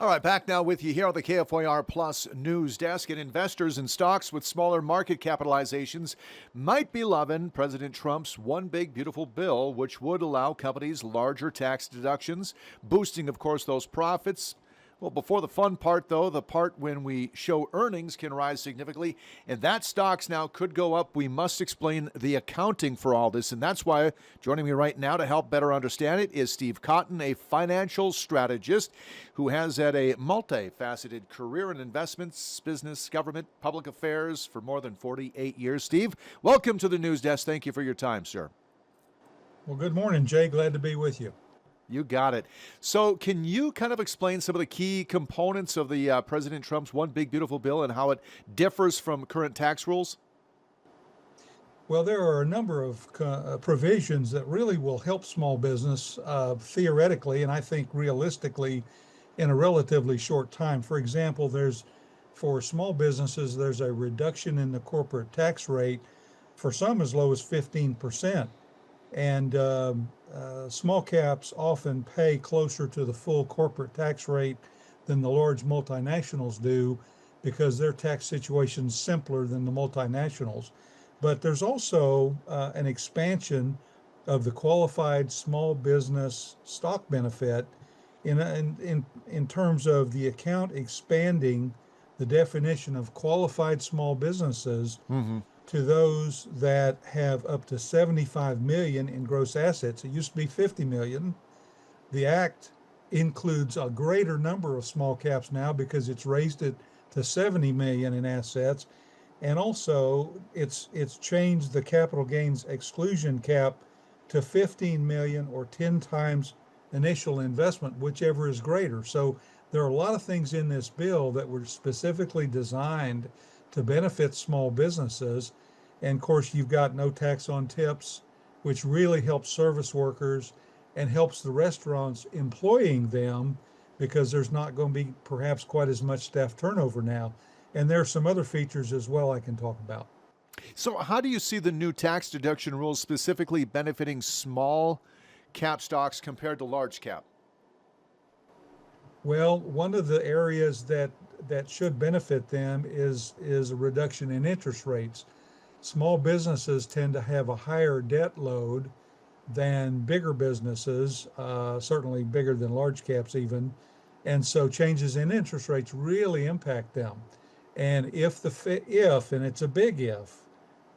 All right, back now with you here on the KFYR Plus News Desk. And investors in stocks with smaller market capitalizations might be loving President Trump's one big beautiful bill, which would allow companies larger tax deductions, boosting, of course, those profits. Well, before the fun part, though, the part when we show earnings can rise significantly, and that stocks now could go up. We must explain the accounting for all this, and that's why joining me right now to help better understand it is Steve Cotton, a financial strategist who has had a multifaceted career in investments, business, government, public affairs for more than 48 years. Steve, welcome to the News Desk. Thank you for your time, sir. Well, good morning, Jay. Glad to be with you. You got it. So can you kind of explain some of the key components of the President Trump's One Big Beautiful Bill and how it differs from current tax rules? Well, there are a number of provisions that really will help small business theoretically, and I think realistically in a relatively short time. For example, for small businesses, there's a reduction in the corporate tax rate for some as low as 15%. And small caps often pay closer to the full corporate tax rate than the large multinationals do because their tax situation is simpler than the multinationals. But there's also an expansion of the qualified small business stock benefit in terms of the account expanding the definition of qualified small businesses to those that have up to 75 million in gross assets. It used to be 50 million. The act includes a greater number of small caps now because it's raised it to 70 million in assets. And also it's changed the capital gains exclusion cap to 15 million or 10 times initial investment, whichever is greater. So there are a lot of things in this bill that were specifically designed to benefit small businesses. And of course, you've got no tax on tips, which really helps service workers and helps the restaurants employing them because there's not going to be perhaps quite as much staff turnover now. And there are some other features as well I can talk about. So how do you see the new tax deduction rules specifically benefiting small cap stocks compared to large cap? Well, one of the areas that should benefit them is a reduction in interest rates. Small businesses tend to have a higher debt load than bigger businesses, certainly bigger than large caps even. And so changes in interest rates really impact them. And if and it's a big if,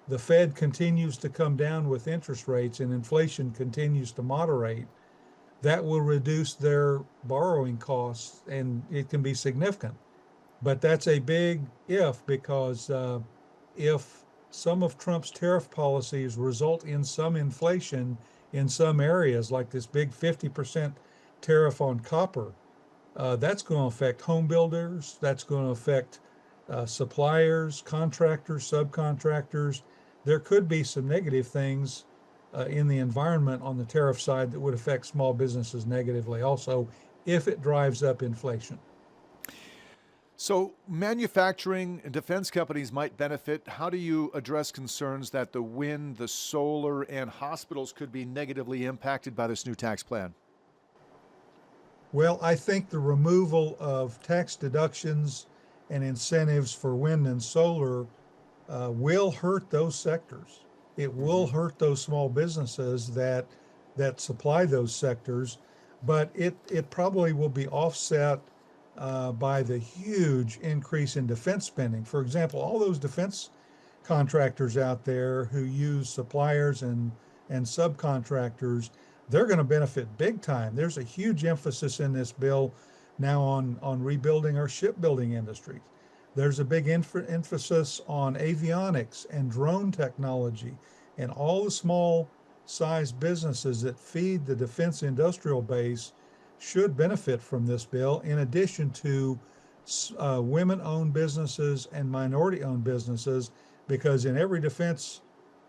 the Fed continues to come down with interest rates and inflation continues to moderate, that will reduce their borrowing costs, and it can be significant. But that's a big if because if some of Trump's tariff policies result in some inflation in some areas, like this big 50% tariff on copper, that's going to affect home builders, that's going to affect suppliers, contractors, subcontractors. There could be some negative things in the environment on the tariff side that would affect small businesses negatively also if it drives up inflation. So manufacturing and defense companies might benefit. How do you address concerns that the wind, the solar, and hospitals could be negatively impacted by this new tax plan? Well, I think the removal of tax deductions and incentives for wind and solar will hurt those sectors. It will hurt those small businesses that supply those sectors, but it probably will be offset by the huge increase in defense spending. For example, all those defense contractors out there who use suppliers and subcontractors, they're going to benefit big time. There's a huge emphasis in this bill now on rebuilding our shipbuilding industries. There's a big emphasis on avionics and drone technology, and all the small size businesses that feed the defense industrial base should benefit from this bill, in addition to women-owned businesses and minority-owned businesses, because in every defense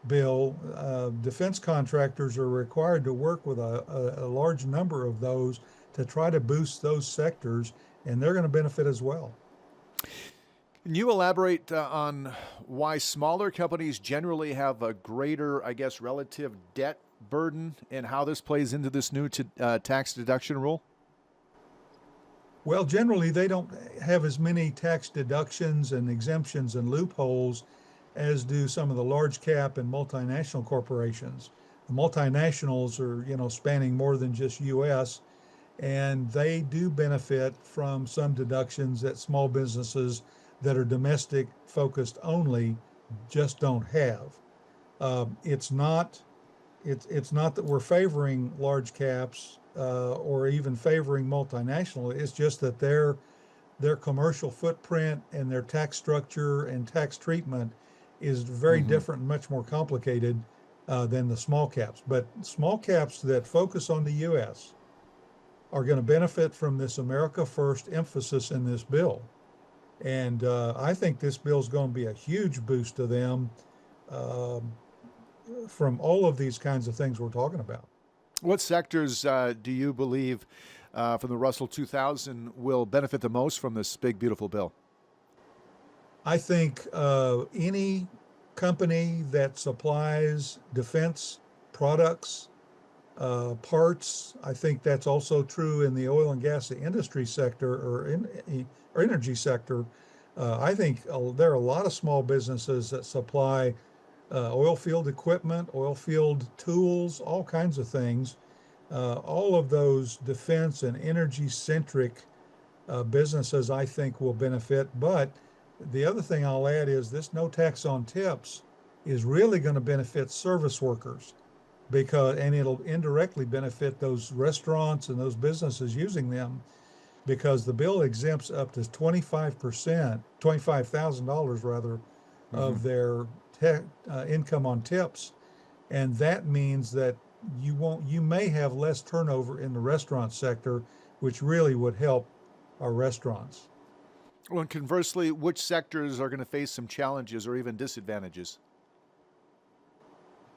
bill, defense contractors are required to work with a large number of those to try to boost those sectors, and they're going to benefit as well. Can you elaborate on why smaller companies generally have a greater, I guess, relative debt burden and how this plays into this new tax deduction rule? Well, generally, they don't have as many tax deductions and exemptions and loopholes as do some of the large cap and multinational corporations. The multinationals are, spanning more than just US, and they do benefit from some deductions that small businesses that are domestic focused only just don't have. It's not it's not that we're favoring large caps or even favoring multinational. It's just that their commercial footprint and their tax structure and tax treatment is very Hmm. different and much more complicated than the small caps. But small caps that focus on the U.S. are going to benefit from this America First emphasis in this bill. And I think this bill is going to be a huge boost to them um from all of these kinds of things we're talking about. What sectors do you believe from the Russell 2000 will benefit the most from this big, beautiful bill? I think any company that supplies defense products, parts, I think that's also true in the oil and gas industry sector or energy sector. I think there are a lot of small businesses that supply oil field equipment, oil field tools, all kinds of things. All of those defense and energy centric businesses, I think, will benefit. But the other thing I'll add is this no tax on tips is really going to benefit service workers and it'll indirectly benefit those restaurants and those businesses using them because the bill exempts up to 25%, $25,000 rather, Hmm. of their income on tips. And that means that you may have less turnover in the restaurant sector, which really would help our restaurants. Well, and conversely, which sectors are going to face some challenges or even disadvantages?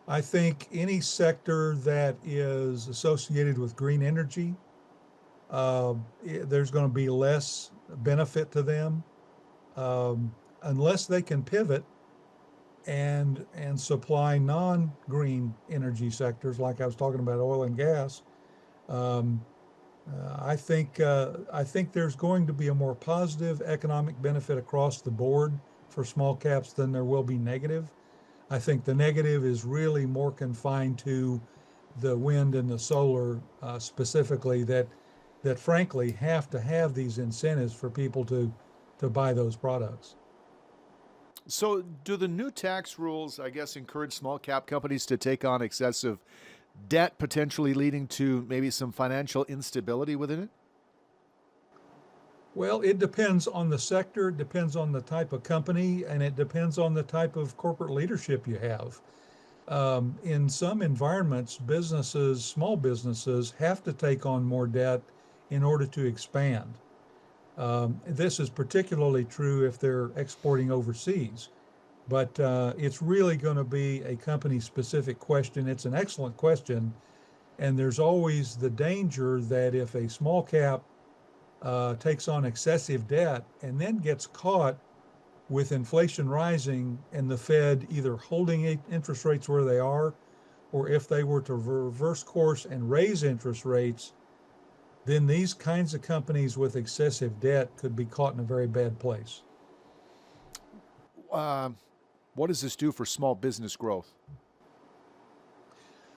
I think any sector that is associated with green energy, there's going to be less benefit to them unless they can pivot and supply non-green energy sectors, like I was talking about oil and gas. Um, I think there's going to be a more positive economic benefit across the board for small caps than there will be negative. I think the negative is really more confined to the wind and the solar specifically that frankly have to have these incentives for people to buy those products. So, do the new tax rules, I guess, encourage small cap companies to take on excessive debt, potentially leading to maybe some financial instability within it? Well, it depends on the sector, it depends on the type of company, and it depends on the type of corporate leadership you have. In some environments, small businesses, have to take on more debt in order to expand. This is particularly true if they're exporting overseas, but it's really going to be a company specific question. It's an excellent question, and there's always the danger that if a small cap takes on excessive debt and then gets caught with inflation rising and the Fed either holding interest rates where they are, or if they were to reverse course and raise interest rates, then these kinds of companies with excessive debt could be caught in a very bad place. Uh, what does this do for small business growth?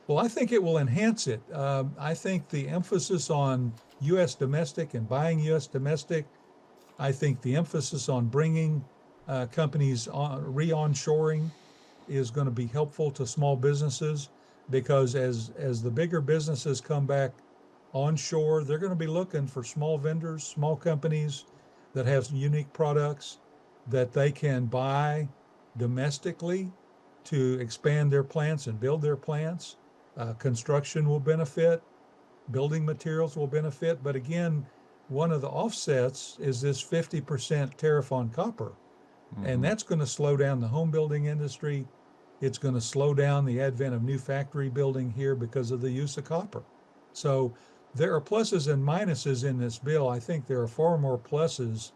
Well, I think it will enhance it. I think the emphasis on U.S. domestic and buying U.S. domestic, I think the emphasis on bringing companies on re-onshoring is going to be helpful to small businesses because as the bigger businesses come back onshore, they're going to be looking for small vendors, small companies that have unique products that they can buy domestically to expand their plants and build their plants. Construction will benefit, building materials will benefit. But again, one of the offsets is this 50% tariff on copper. And Hmm. that's going to slow down the home building industry. It's going to slow down the advent of new factory building here because of the use of copper. So there are pluses and minuses in this bill. I think there are far more pluses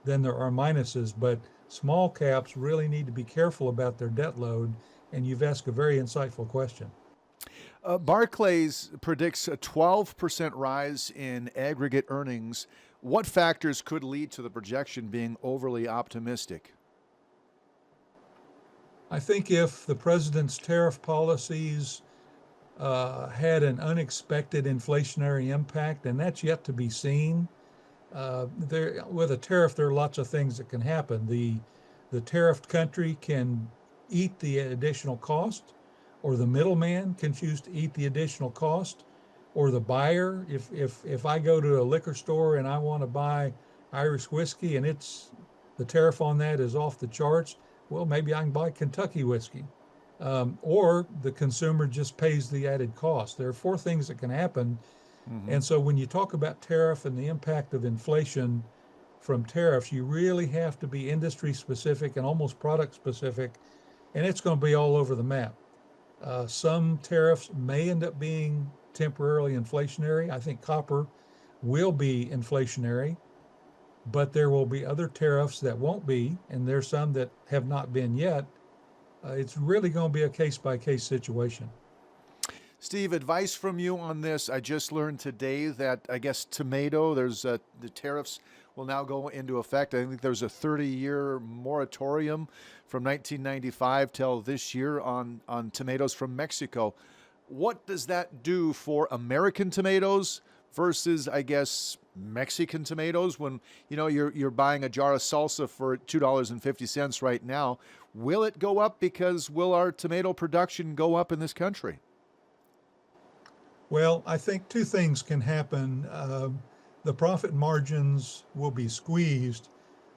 than there are minuses, but small caps really need to be careful about their debt load. And you've asked a very insightful question. Barclays predicts a 12% rise in aggregate earnings What factors could lead to the projection being overly optimistic? I think if the president's tariff policies had an unexpected inflationary impact, and that's yet to be seen. There, with a tariff, there are lots of things that can happen. The tariffed country can eat the additional cost, or the middleman can choose to eat the additional cost, or the buyer. If I go to a liquor store and I want to buy Irish whiskey and it's the tariff on that is off the charts, well, maybe I can buy Kentucky whiskey. Or the consumer just pays the added cost. There are four things that can happen. Hmm. And so when you talk about tariff and the impact of inflation from tariffs, you really have to be industry specific and almost product specific, and it's going to be all over the map. Some tariffs may end up being temporarily inflationary. I think copper will be inflationary, but there will be other tariffs that won't be, and there's some that have not been yet. It's really going to be a case by case situation. Steve, advice from you on this. I just learned today that I guess tomato, the tariffs will now go into effect. I think there's a 30-year moratorium from 1995 till this year on tomatoes from Mexico. What does that do for American tomatoes versus, I guess, Mexican tomatoes? When you're buying a jar of salsa for $2.50 right now, will it go up because will our tomato production go up in this country? Well, I think two things can happen. The profit margins will be squeezed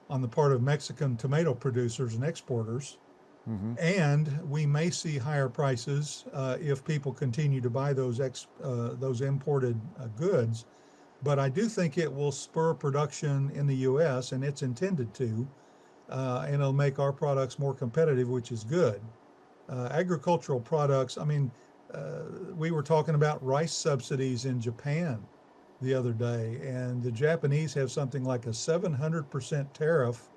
on the part of Mexican tomato producers and exporters, Hmm. and we may see higher prices if people continue to buy those imported goods. But I do think it will spur production in the U.S., and it's intended to, and it'll make our products more competitive, which is good. Agricultural products, I mean, we were talking about rice subsidies in Japan the other day, and the Japanese have something like a 700% tariff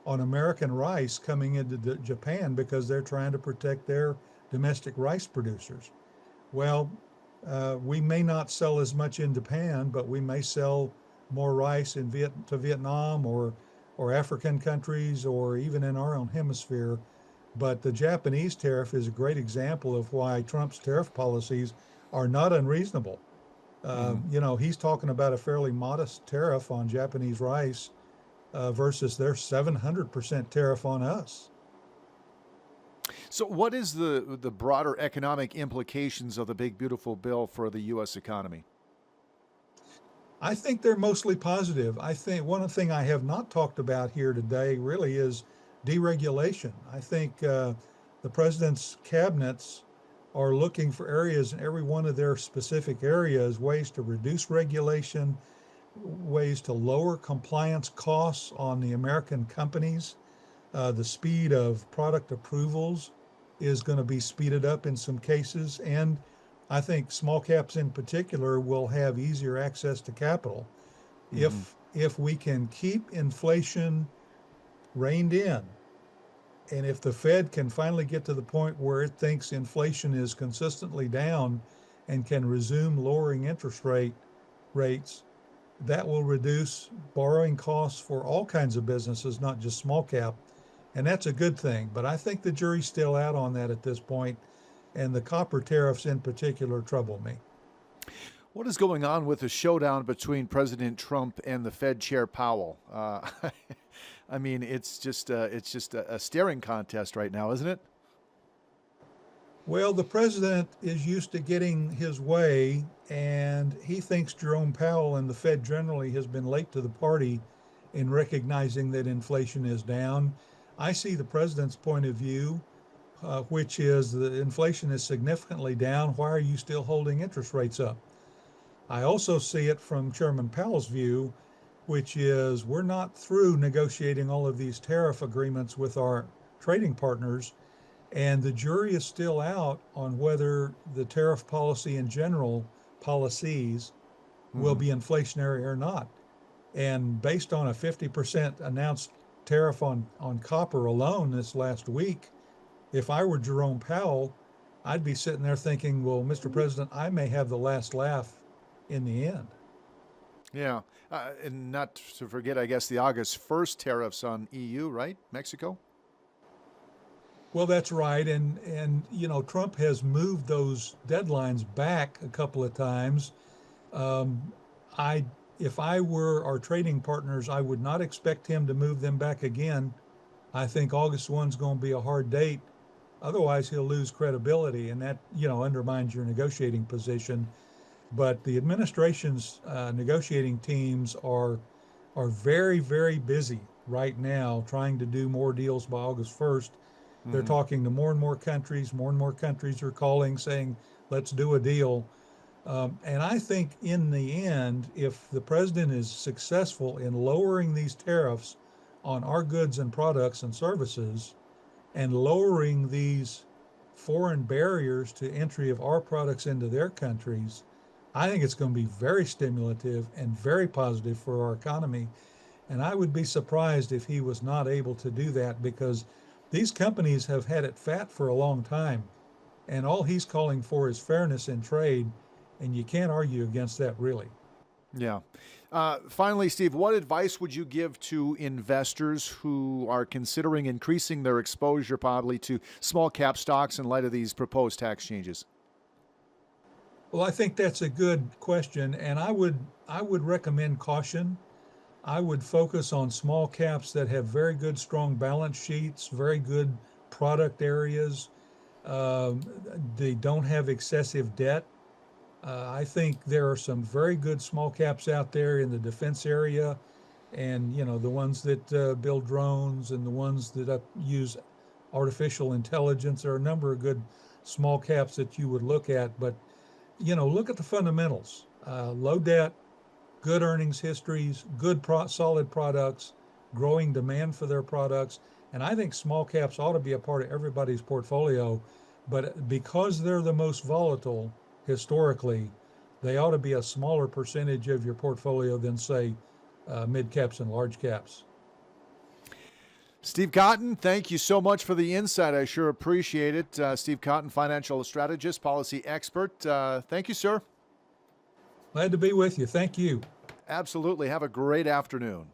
on American rice coming into Japan because they're trying to protect their domestic rice producers. Well, we may not sell as much in Japan, but we may sell more rice to Vietnam or African countries or even in our own hemisphere. But the Japanese tariff is a great example of why Trump's tariff policies are not unreasonable. Hmm. He's talking about a fairly modest tariff on Japanese rice versus their 700% tariff on us. So, what is the broader economic implications of the big beautiful bill for the U.S. economy? I think they're mostly positive. I think one thing I have not talked about here today really is deregulation. I think the president's cabinets are looking for areas in every one of their specific areas, ways to reduce regulation, ways to lower compliance costs on the American companies. The speed of product approvals is going to be speeded up in some cases. And I think small caps in particular will have easier access to capital. Hmm. If we can keep inflation reined in, and if the Fed can finally get to the point where it thinks inflation is consistently down and can resume lowering rates, that will reduce borrowing costs for all kinds of businesses, not just small cap. And that's a good thing. But I think the jury's still out on that at this point, and the copper tariffs in particular trouble me. What is going on with the showdown between President Trump and the Fed Chair Powell? I mean, it's just a staring contest right now, isn't it? Well, the president is used to getting his way, and he thinks Jerome Powell and the Fed generally has been late to the party in recognizing that inflation is down. I see the president's point of view, which is the inflation is significantly down. Why are you still holding interest rates up? I also see it from Chairman Powell's view, which is we're not through negotiating all of these tariff agreements with our trading partners. And the jury is still out on whether the tariff policy in general, policies, will Hmm. be inflationary or not. And based on a 50% announced tariff on copper alone this last week, if I were Jerome Powell, I'd be sitting there thinking, well, Mr. President, I may have the last laugh in the end. Yeah. And not to forget, I guess, the August 1st tariffs on EU, right? Mexico? Well, that's right. And Trump has moved those deadlines back a couple of times. Um, I, if I were our trading partners, I would not expect him to move them back again. I think August 1 is going to be a hard date. Otherwise, he'll lose credibility, and that, undermines your negotiating position. But the administration's negotiating teams are very, very busy right now trying to do more deals by August 1st. They're Hmm. talking to more and more countries. More and more countries are calling saying, let's do a deal. And I think in the end, if the president is successful in lowering these tariffs on our goods and products and services and lowering these foreign barriers to entry of our products into their countries, I think it's going to be very stimulative and very positive for our economy. And I would be surprised if he was not able to do that because these companies have had it fat for a long time. And all he's calling for is fairness in trade. And you can't argue against that, really. Yeah. Finally, Steve, what advice would you give to investors who are considering increasing their exposure probably to small cap stocks in light of these proposed tax changes? Well, I think that's a good question. And I would recommend caution. I would focus on small caps that have very good, strong balance sheets, very good product areas. Um, they don't have excessive debt. I think there are some very good small caps out there in the defense area, and the ones that build drones and the ones that use artificial intelligence. There are a number of good small caps that you would look at, but look at the fundamentals: low debt, good earnings histories, solid products, growing demand for their products. And I think small caps ought to be a part of everybody's portfolio. But because they're the most volatile historically, they ought to be a smaller percentage of your portfolio than, say, mid caps and large caps. Steve Cotton, thank you so much for the insight. I sure appreciate it. Steve Cotton, financial strategist, policy expert. Thank you, sir. Glad to be with you. Thank you. Absolutely. Have a great afternoon.